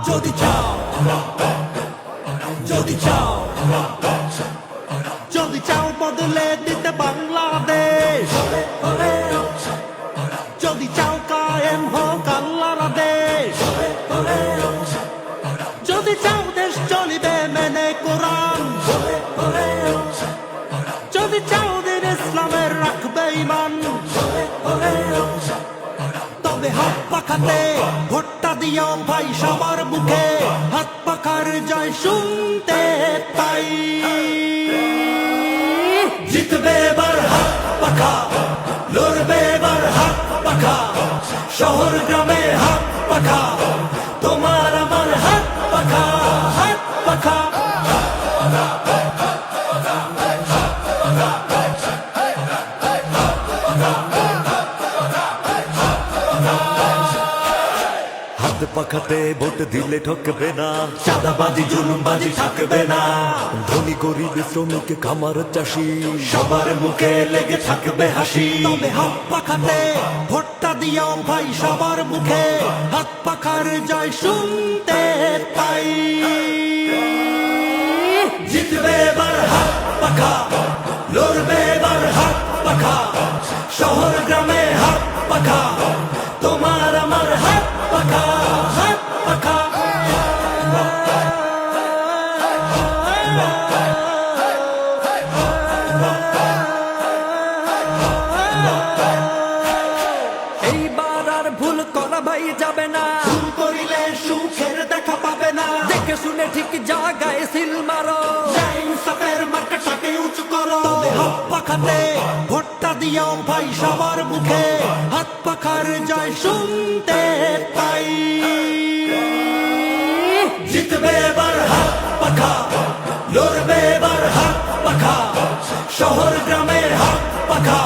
যদি চাও, যদি চাও, যদি চাও বদলে দিতে বাংলাদেশ, যদি চাও কায়েম হোক আল্লাহর আদেশ, যদি চাও দেশ চলিবে মেনে কোরআন, যদি চাও দিন ইসলামের রাখবে ঈমান, তবে হাত পাখাতে ভোটটা দিও ভাই সবার মুখে, হাত পাখার জয় শুনতে পাই। জিতবে এবার হাত পাখা, লড়বে এবার হাত পাখা, শহর গ্রামে হাত পাখা, তোমার আমার হাত পাখা, হাত পাখা। হাত পাখাতে ভোট দিলে ঠকবে না, চাঁদাবাজি জুলুমবাজি থাকবে না, ধনী গরিব শ্রমিক কামার চাষি সবার মুখে লেগে থাকবে হাসি। তবে হাত পাখাতে ভোটটা দিও ভাই সবার মুখে, হাত পাখার জয় শুনতে পাই। জিতবে এবার হাত পাখা, লড়বে এবার হাত পাখা, শহর গ্রামে হাত পাখা, তোমার আমার হাত পাখা, হাত পাখা। এইবার আর ভুল করা ভাই যাবে না, ভুল করিলে সুখের দেখা পাবে না, দেখে শুনে ঠিক জায়গায় সিল মারো, ইনসাফের মার্কাটাকে উঁচু করো। তবে হাত পাখাতে ভোটটা দিও ভাই সবার মুখে, হাত পাখার জয় শুনতে পাই। জিতবে এবার হাত পাখা, লড়বে এবার হাত পাখা, শহর গ্রামের হাত পাখা,